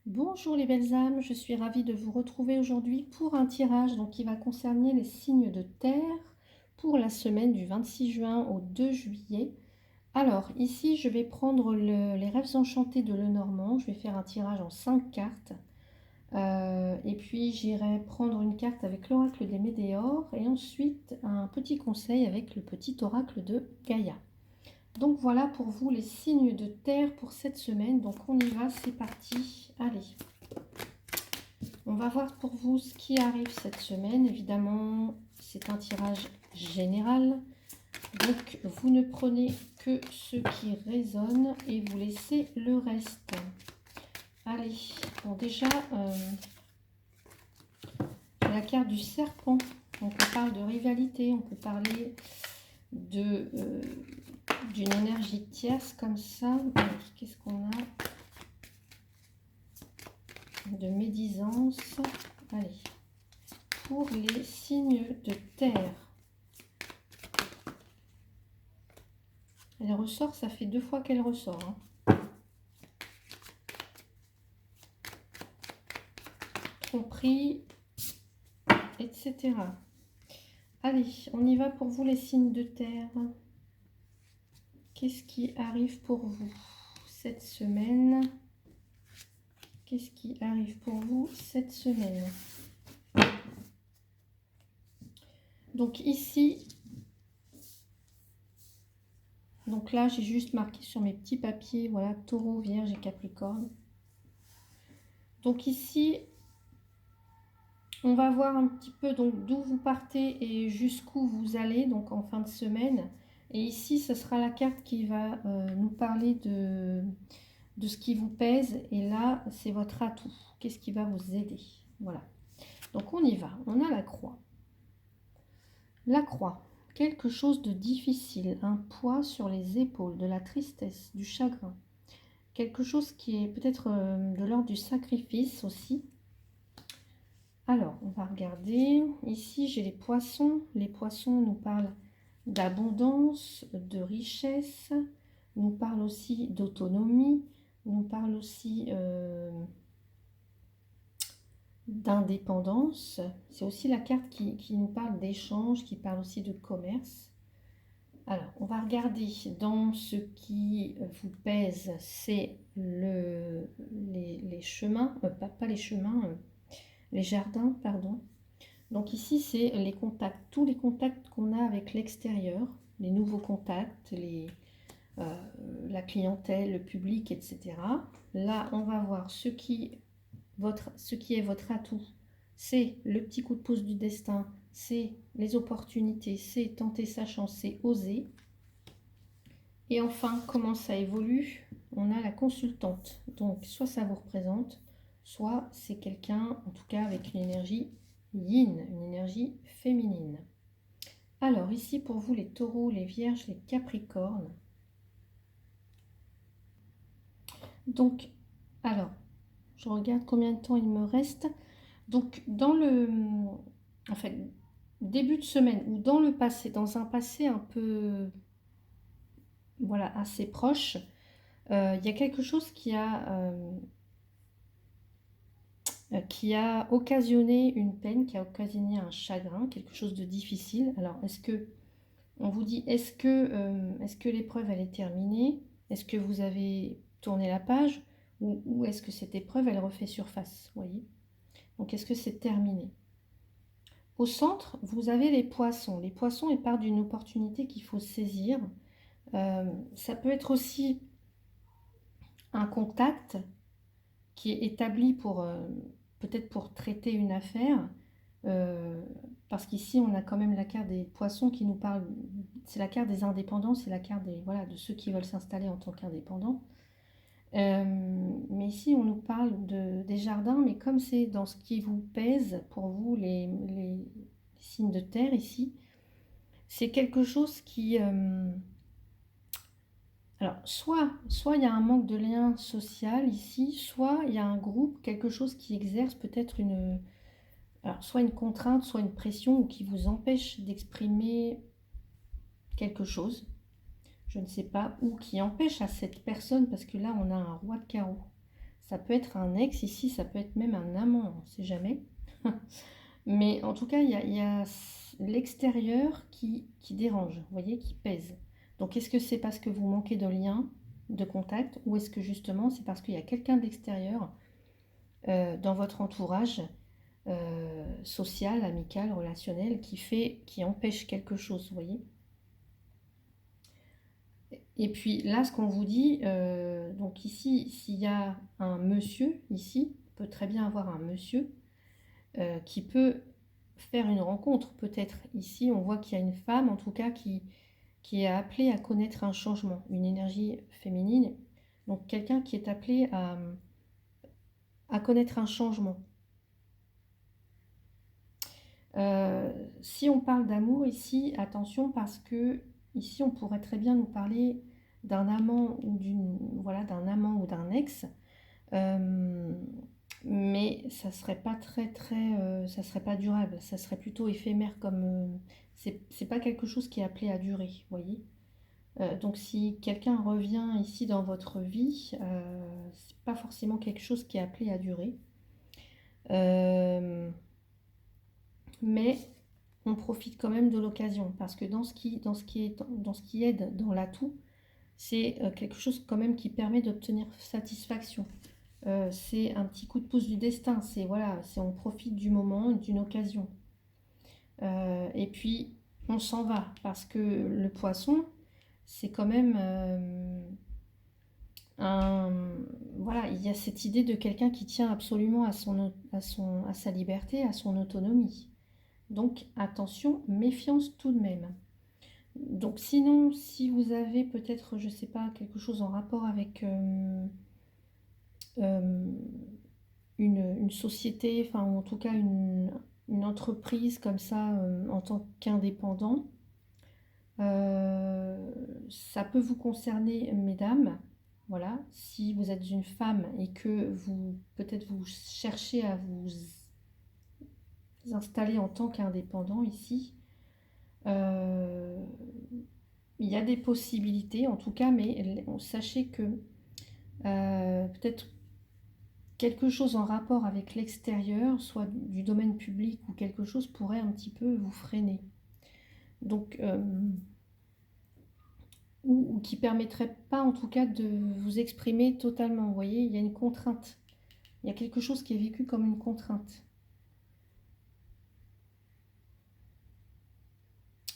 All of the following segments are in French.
Bonjour les belles âmes, je suis ravie de vous retrouver aujourd'hui pour un tirage qui va concerner les signes de terre pour la semaine du 26 juin au 2 juillet. Alors ici je vais prendre les rêves enchantés de Lenormand, je vais faire un tirage en 5 cartes. Et puis j'irai prendre une carte avec l'oracle des Médéors et ensuite un petit conseil avec le petit oracle de Gaïa. Donc voilà pour vous les signes de terre pour cette semaine. Donc on y va, c'est parti. Allez, on va voir pour vous ce qui arrive cette semaine. Évidemment, c'est un tirage général. Donc vous ne prenez que ce qui résonne et vous laissez le reste. Allez, bon déjà, la carte du serpent. Donc on parle de rivalité, on peut parler de d'une énergie tierce comme ça. Qu'est-ce qu'on a? De médisance. Allez, pour les signes de terre. Elle ressort, ça fait 2 fois qu'elle ressort. Tromperie, etc. Allez, on y va pour vous les signes de terre. Qu'est-ce qui arrive pour vous cette semaine? Qu'est-ce qui arrive pour vous cette semaine? Donc ici, donc là j'ai juste marqué sur mes petits papiers, voilà, Taureau, Vierge et Capricorne. Donc ici, on va voir un petit peu donc d'où vous partez et jusqu'où vous allez, donc en fin de semaine. Et ici, ce sera la carte qui va nous parler de ce qui vous pèse. Et là, c'est votre atout. Qu'est-ce qui va vous aider? Voilà. Donc on y va. On a la croix. La croix. Quelque chose de difficile. Un poids sur les épaules, de la tristesse, du chagrin. Quelque chose qui est peut-être de l'ordre du sacrifice aussi. Alors, on va regarder. Ici, j'ai les poissons. Les poissons nous parlent d'abondance, de richesse, nous parlent aussi d'autonomie, nous parlent aussi d'indépendance. C'est aussi la carte qui nous parle d'échange, qui parle aussi de commerce. Alors, on va regarder dans ce qui vous pèse, c'est les chemins, pas les chemins, les jardins, pardon. Donc ici, c'est les contacts, tous les contacts qu'on a avec l'extérieur, les nouveaux contacts, la clientèle, le public, etc. Là, on va voir ce qui est votre atout. C'est le petit coup de pouce du destin, c'est les opportunités, c'est tenter sa chance, c'est oser. Et enfin, comment ça évolue? On a la consultante. Donc, soit ça vous représente, soit c'est quelqu'un, en tout cas avec une énergie yin, une énergie féminine. Alors, ici pour vous, les taureaux, les vierges, les capricornes. Donc, alors, je regarde combien de temps il me reste. Donc, en fait, début de semaine ou dans le passé, dans un passé un peu, voilà, assez proche, il y a quelque chose qui a occasionné une peine, qui a occasionné un chagrin, quelque chose de difficile. Alors, on vous dit, est-ce que l'épreuve, elle est terminée? Est-ce que vous avez tourné la page? Ou est-ce que cette épreuve, elle refait surface? Voyez? Donc, est-ce que c'est terminé? Au centre, vous avez les poissons. Les poissons, ils partent d'une opportunité qu'il faut saisir. Ça peut être aussi un contact qui est établi peut-être pour traiter une affaire. Parce qu'ici, on a quand même la carte des poissons qui nous parle. C'est la carte des indépendants, c'est la carte voilà, de ceux qui veulent s'installer en tant qu'indépendants. Mais ici, on nous parle des jardins, mais comme c'est dans ce qui vous pèse, pour vous, les signes de terre ici, c'est quelque chose qui... alors, soit il y a un manque de lien social ici, soit il y a un groupe, quelque chose qui exerce peut-être soit une contrainte, soit une pression, ou qui vous empêche d'exprimer quelque chose. Je ne sais pas, ou qui empêche à cette personne, parce que là, on a un roi de carreau. Ça peut être un ex ici, ça peut être même un amant, on ne sait jamais. Mais en tout cas, il y a l'extérieur qui dérange, vous voyez, qui pèse. Donc, est-ce que c'est parce que vous manquez de lien, de contact, ou est-ce que justement c'est parce qu'il y a quelqu'un de l'extérieur dans votre entourage social, amical, relationnel, qui empêche quelque chose, vous voyez? Et puis là, ce qu'on vous dit, donc ici, s'il y a un monsieur, ici, on peut très bien avoir un monsieur qui peut faire une rencontre, peut-être. Ici, on voit qu'il y a une femme, en tout cas, qui est appelée à connaître un changement, une énergie féminine. Donc quelqu'un qui est appelé à connaître un changement. Si on parle d'amour ici, attention parce que ici on pourrait très bien nous parler d'un amant ou d'un amant ou d'un ex, mais ça serait pas ça serait pas durable, ça serait plutôt éphémère comme c'est pas quelque chose qui est appelé à durer, vous voyez. Donc si quelqu'un revient ici dans votre vie, c'est pas forcément quelque chose qui est appelé à durer. Mais on profite quand même de l'occasion parce que dans ce qui aide dans l'atout, c'est quelque chose quand même qui permet d'obtenir satisfaction. C'est un petit coup de pouce du destin, on profite du moment, d'une occasion. Et puis on s'en va parce que le poisson, c'est quand même voilà, il y a cette idée de quelqu'un qui tient absolument à sa liberté, à son autonomie. Donc attention, méfiance tout de même. Donc sinon, si vous avez peut-être, je ne sais pas, quelque chose en rapport avec euh, une société, enfin ou en tout cas une entreprise comme ça en tant qu'indépendant, ça peut vous concerner, mesdames. Voilà, si vous êtes une femme et que peut-être vous cherchez à vous installer en tant qu'indépendant ici, il y a des possibilités en tout cas, mais sachez que peut-être quelque chose en rapport avec l'extérieur, soit du domaine public ou quelque chose, pourrait un petit peu vous freiner. Donc, ou qui permettrait pas en tout cas de vous exprimer totalement. Vous voyez, il y a une contrainte. Il y a quelque chose qui est vécu comme une contrainte.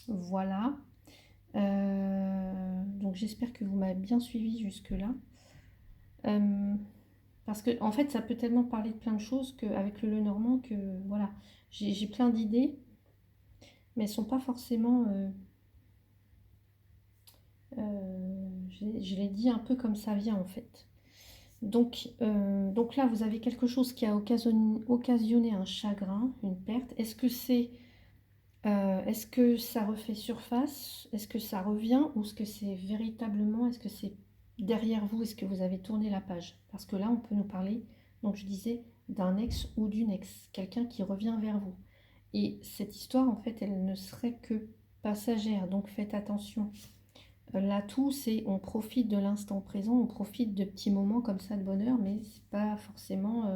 Voilà. Donc j'espère que vous m'avez bien suivi jusque-là. Parce que en fait, ça peut tellement parler de plein de choses qu'avec le Lenormand que voilà, j'ai plein d'idées, mais elles ne sont pas forcément. Je l'ai dit un peu comme ça vient en fait. Donc là, vous avez quelque chose qui a occasionné un chagrin, une perte. Est-ce que ça refait surface? Est-ce que ça revient? Ou est-ce que c'est véritablement, est-ce que c'est derrière vous? Est-ce que vous avez tourné la page? Parce que là, on peut nous parler, donc je disais, d'un ex ou d'une ex, quelqu'un qui revient vers vous. Et cette histoire, en fait, elle ne serait que passagère, donc faites attention. L'atout, c'est on profite de l'instant présent, on profite de petits moments comme ça de bonheur, mais c'est pas forcément...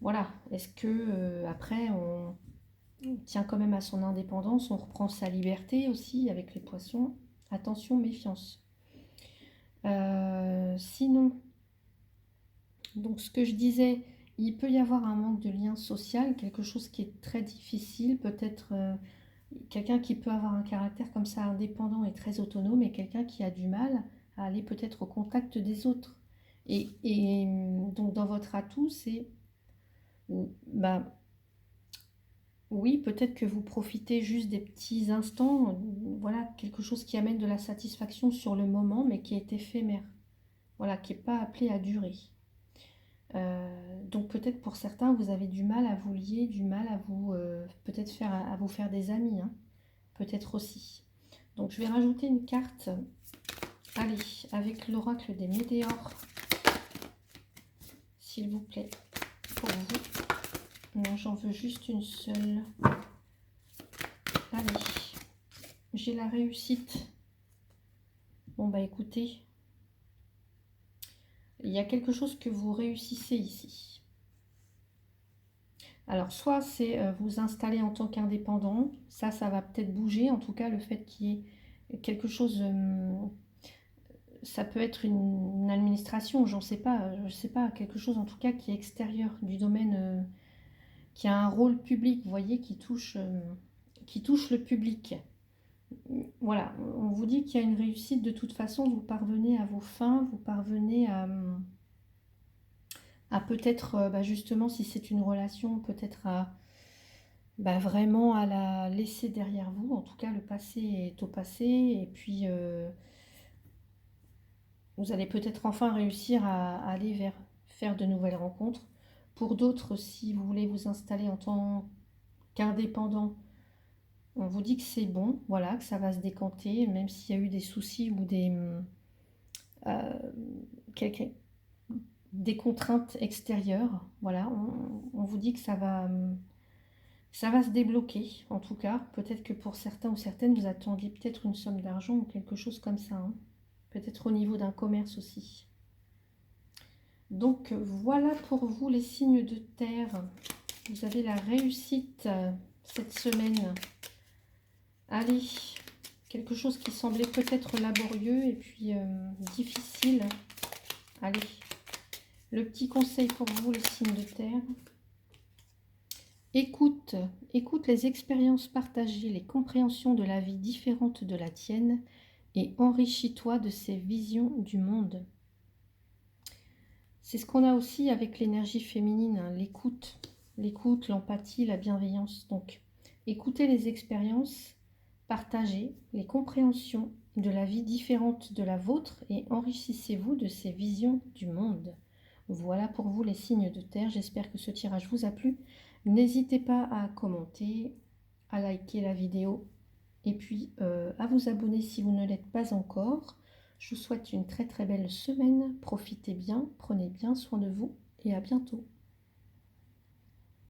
voilà, est-ce que après on tient quand même à son indépendance, on reprend sa liberté aussi avec les poissons. Attention, méfiance. Sinon, donc ce que je disais, il peut y avoir un manque de lien social, quelque chose qui est très difficile, peut-être quelqu'un qui peut avoir un caractère comme ça indépendant et très autonome, et quelqu'un qui a du mal à aller peut-être au contact des autres. Et donc dans votre atout, c'est bah, oui, peut-être que vous profitez juste des petits instants, voilà, quelque chose qui amène de la satisfaction sur le moment, mais qui est éphémère, voilà, qui n'est pas appelé à durer. Donc peut-être pour certains, vous avez du mal à vous lier, du mal à vous, peut-être à vous faire des amis, hein, peut-être aussi. Donc je vais rajouter une carte, allez, avec l'oracle des météores, s'il vous plaît, pour vous. Non, j'en veux juste une seule. Allez, j'ai la réussite. Bon bah écoutez, il y a quelque chose que vous réussissez ici. Alors, soit c'est vous installer en tant qu'indépendant, ça va peut-être bouger. En tout cas, le fait qu'il y ait quelque chose, ça peut être une administration, j'en sais pas, je sais pas, quelque chose en tout cas qui est extérieur du domaine, qui a un rôle public, vous voyez, qui touche le public. Voilà, on vous dit qu'il y a une réussite de toute façon, vous parvenez à vos fins, vous parvenez à peut-être, justement, si c'est une relation, peut-être à vraiment à la laisser derrière vous. En tout cas, le passé est au passé, et puis vous allez peut-être enfin réussir à aller vers faire de nouvelles rencontres. Pour d'autres, si vous voulez vous installer en tant qu'indépendant, on vous dit que c'est bon, voilà, que ça va se décanter, même s'il y a eu des soucis ou euh, des contraintes extérieures. Voilà, on vous dit que ça va se débloquer, en tout cas. Peut-être que pour certains ou certaines, vous attendiez peut-être une somme d'argent ou quelque chose comme ça, hein. Peut-être au niveau d'un commerce aussi. Donc voilà pour vous les signes de terre. Vous avez la réussite cette semaine. Allez, quelque chose qui semblait peut-être laborieux et puis difficile. Allez, le petit conseil pour vous, les signes de terre. Écoute les expériences partagées, les compréhensions de la vie différentes de la tienne et enrichis-toi de ces visions du monde. C'est ce qu'on a aussi avec l'énergie féminine, hein, l'écoute, l'empathie, la bienveillance. Donc, écoutez les expériences, partagez les compréhensions de la vie différente de la vôtre et enrichissez-vous de ces visions du monde. Voilà pour vous les signes de terre. J'espère que ce tirage vous a plu. N'hésitez pas à commenter, à liker la vidéo et puis à vous abonner si vous ne l'êtes pas encore. Je vous souhaite une très très belle semaine. Profitez bien, prenez bien soin de vous et à bientôt.